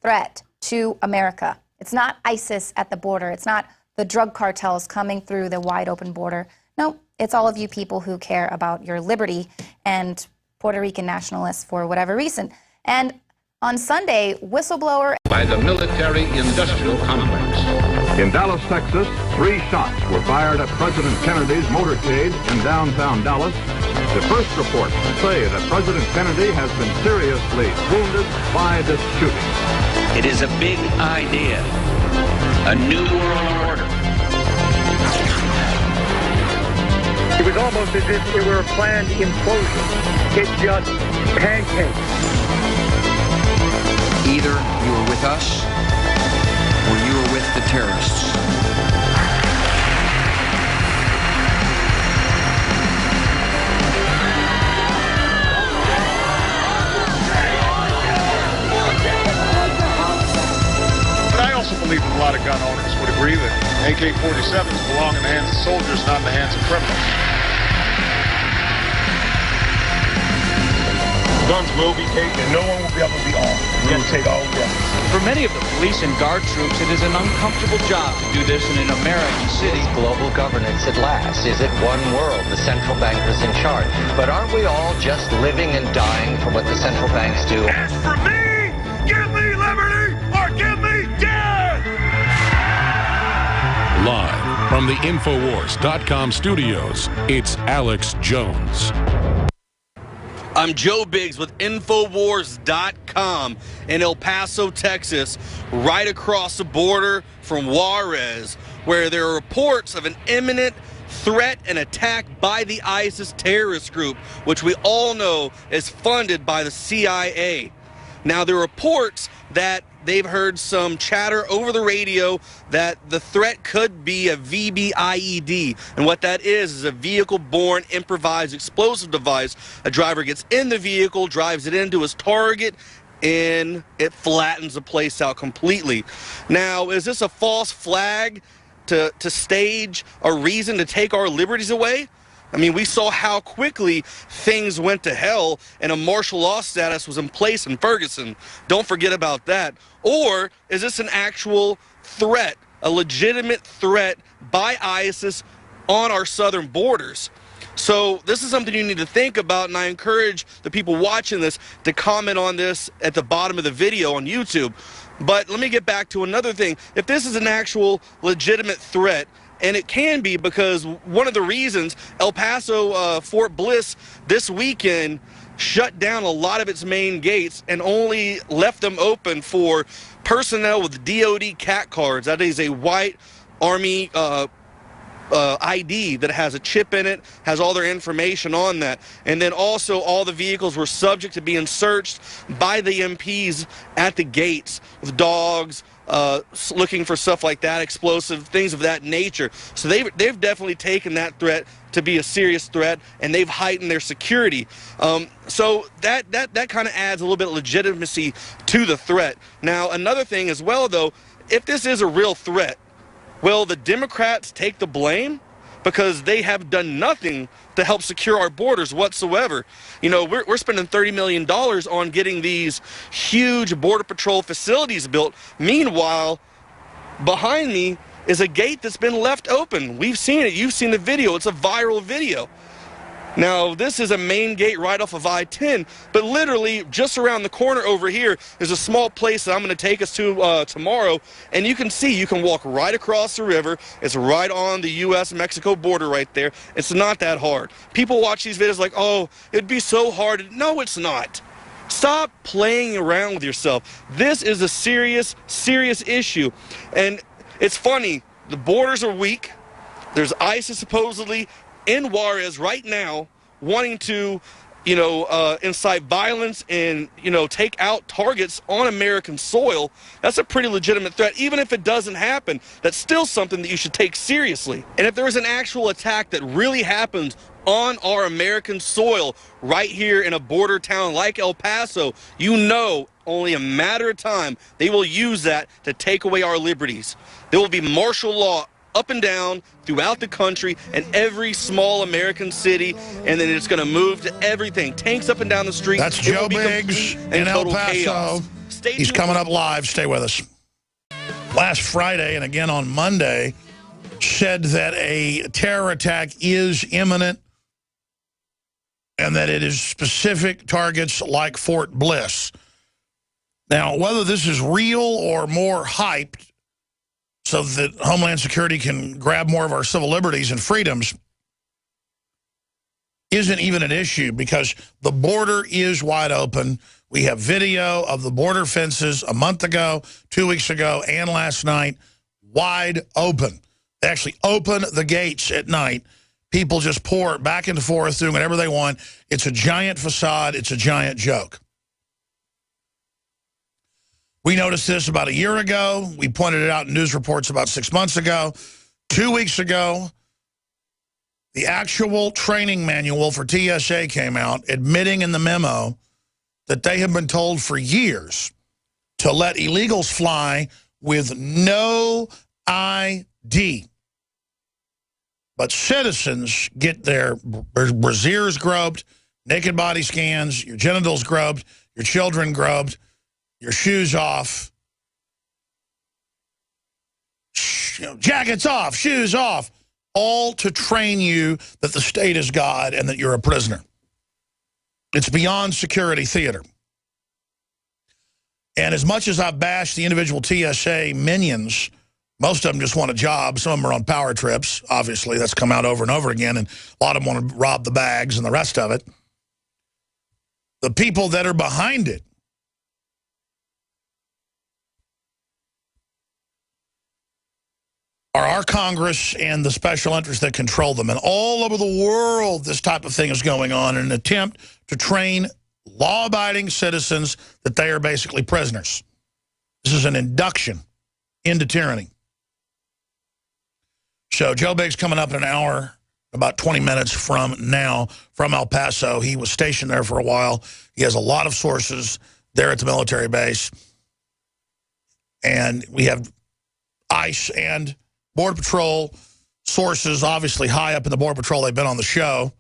threat to America. It's not ISIS at the border. It's not the drug cartels coming through the wide open border. No, it's all of you people who care about your liberty and Puerto Rican nationalists for whatever reason. And on Sunday, whistleblower by the military-industrial complex. In Dallas, Texas, 3 shots were fired at President Kennedy's motorcade in downtown Dallas. The first reports say that President Kennedy has been seriously wounded by this shooting. It is a big idea, a new world order. It was almost as if it were a planned implosion. It just pancaked. Either you were with us or you were with the terrorists. But I also believe that a lot of gun owners would agree that AK-47s belong in the hands of soldiers, not in the hands of criminals. Guns will be taken, and no one will be able to be armed. We will take all guns. For many of the police and guard troops, it is an uncomfortable job to do this in an American city. Global governance at last. Is it one world? The central bankers in charge. But aren't we all just living and dying for what the central banks do? As for me, give me liberty or give me death! Live from the Infowars.com studios, it's Alex Jones. I'm Joe Biggs with Infowars.com in El Paso, Texas, right across the border from Juarez, where there are reports of an imminent threat and attack by the ISIS terrorist group, which we all know is funded by the CIA. Now, there are reports that they've heard some chatter over the radio that the threat could be a VBIED. And what that is a vehicle-borne improvised explosive device. A driver gets in the vehicle, drives it into his target, and it flattens the place out completely. Now, is this a false flag to stage a reason to take our liberties away? I mean, we saw how quickly things went to hell and a martial law status was in place in Ferguson. Don't forget about that. Or is this an actual threat, a legitimate threat by ISIS on our southern borders? So this is something you need to think about, and I encourage the people watching this to comment on this at the bottom of the video on YouTube. But let me get back to another thing. If this is an actual legitimate threat, and it can be, because one of the reasons El Paso, Fort Bliss this weekend shut down a lot of its main gates and only left them open for personnel with DOD CAT cards. That is a white Army ID that has a chip in it, has all their information on that. And then also all the vehicles were subject to being searched by the MPs at the gates with dogs, looking for stuff like that, explosive, things of that nature. So they've definitely taken that threat to be a serious threat, and they've heightened their security. So that kind of adds a little bit of legitimacy to the threat. Now, another thing as well, though, if this is a real threat, will the Democrats take the blame? Because they have done nothing to help secure our borders whatsoever. You know, we're spending $30 million on getting these huge Border Patrol facilities built. Meanwhile, behind me is a gate that's been left open. We've seen it. You've seen the video. It's a viral video. Now, this is a main gate right off of I-10, but literally just around the corner over here is a small place that I'm going to take us to tomorrow, and you can see, you can walk right across the river. It's right on the U.S.-Mexico border right there. It's not that hard. People watch these videos like, oh, it'd be so hard. No, it's not. Stop playing around with yourself. This is a serious, serious issue, and it's funny. The borders are weak. There's ISIS supposedly in Juarez right now wanting to, incite violence and, take out targets on American soil. That's a pretty legitimate threat. Even if it doesn't happen, that's still something that you should take seriously. And if there is an actual attack that really happens on our American soil right here in a border town like El Paso, only a matter of time they will use that to take away our liberties. There will be martial law up and down throughout the country and every small American city, and then it's going to move to everything. Tanks up and down the street. That's Joe Biggs in El Paso. Chaos. He's coming up live. Stay with us. Last Friday and again on Monday said that a terror attack is imminent and that it is specific targets like Fort Bliss. Now, whether this is real or more hyped so that Homeland Security can grab more of our civil liberties and freedoms isn't even an issue, because the border is wide open. We have video of the border fences a month ago, 2 weeks ago, and last night, wide open. They actually open the gates at night. People just pour back and forth, doing whatever they want. It's a giant facade. It's a giant joke. We noticed this about a year ago. We pointed it out in news reports about 6 months ago. 2 weeks ago, the actual training manual for TSA came out, admitting in the memo that they have been told for years to let illegals fly with no ID. But citizens get their brassieres groped, naked body scans, your genitals groped, your children groped, your shoes off, jackets off, shoes off, all to train you that the state is God and that you're a prisoner. It's beyond security theater. And as much as I've bashed the individual TSA minions, most of them just want a job. Some of them are on power trips. Obviously, that's come out over and over again. And a lot of them want to rob the bags and the rest of it. The people that are behind it are our Congress and the special interests that control them. And all over the world, this type of thing is going on in an attempt to train law-abiding citizens that they are basically prisoners. This is an induction into tyranny. So Joe Bigg's coming up in an hour, about 20 minutes from now, from El Paso. He was stationed there for a while. He has a lot of sources there at the military base. And we have ICE and Border Patrol sources, obviously high up in the Border Patrol. They've been on the show.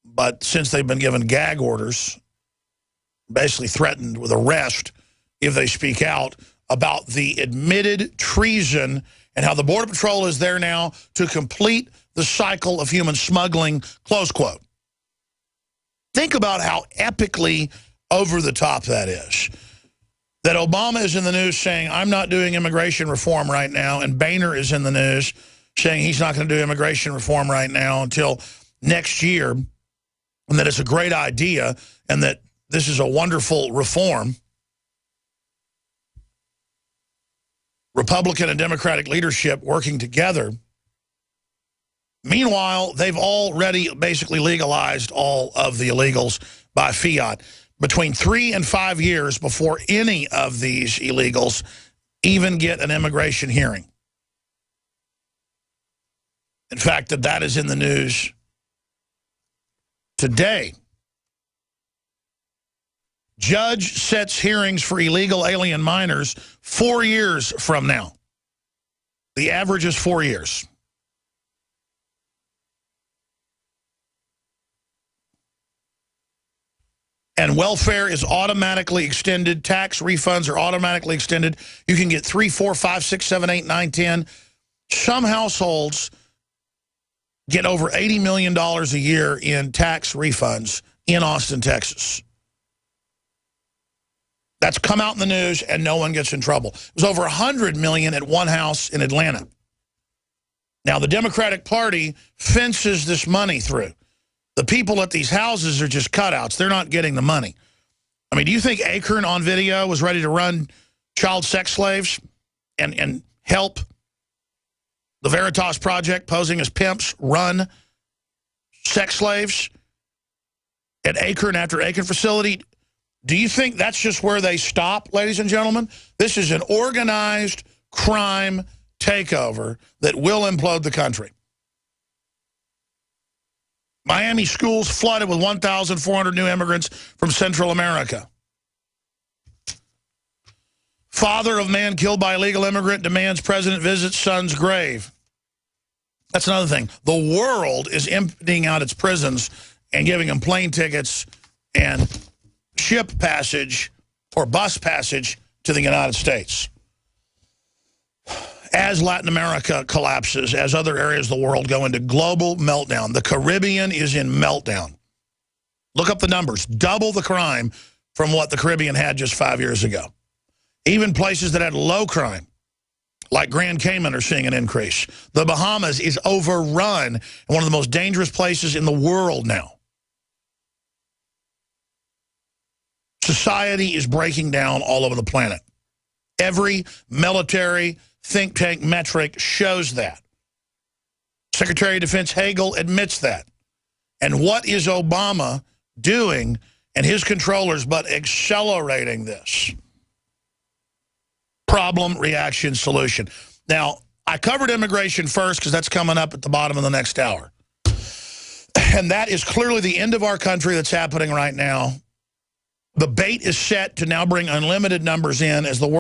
But since they've been given gag orders, basically threatened with arrest if they speak out about the admitted treason and how the Border Patrol is there now to complete the cycle of human smuggling, close quote. Think about how epically over the top that is. That Obama is in the news saying, I'm not doing immigration reform right now, and Boehner is in the news saying he's not going to do immigration reform right now until next year, and that it's a great idea, and that this is a wonderful reform. Republican and Democratic leadership working together. Meanwhile, they've already basically legalized all of the illegals by fiat. Between 3 and 5 years before any of these illegals even get an immigration hearing. In fact, that is in the news today. Judge sets hearings for illegal alien minors 4 years from now. The average is 4 years. And welfare is automatically extended. Tax refunds are automatically extended. You can get 3, 4, 5, 6, 7, 8, 9, 10. Some households get over $80 million a year in tax refunds in Austin, Texas. That's come out in the news, and no one gets in trouble. It was over $100 million at one house in Atlanta. Now, the Democratic Party fences this money through. The people at these houses are just cutouts. They're not getting the money. I mean, do you think Akron on video was ready to run child sex slaves and help the Veritas Project, posing as pimps, run sex slaves at Akron after Akron facility? Do you think that's just where they stop, ladies and gentlemen? This is an organized crime takeover that will implode the country. Miami schools flooded with 1,400 new immigrants from Central America. Father of man killed by illegal immigrant demands president visits son's grave. That's another thing. The world is emptying out its prisons and giving them plane tickets and ship passage for bus passage to the United States. As Latin America collapses, as other areas of the world go into global meltdown, the Caribbean is in meltdown. Look up the numbers. Double the crime from what the Caribbean had just 5 years ago. Even places that had low crime, like Grand Cayman, are seeing an increase. The Bahamas is overrun and one of the most dangerous places in the world now. Society is breaking down all over the planet. Every military think tank metric shows that. Secretary of Defense Hagel admits that. And what is Obama doing and his controllers but accelerating this? Problem, reaction, solution. Now, I covered immigration first because that's coming up at the bottom of the next hour. And that is clearly the end of our country that's happening right now. The bait is set to now bring unlimited numbers in as the world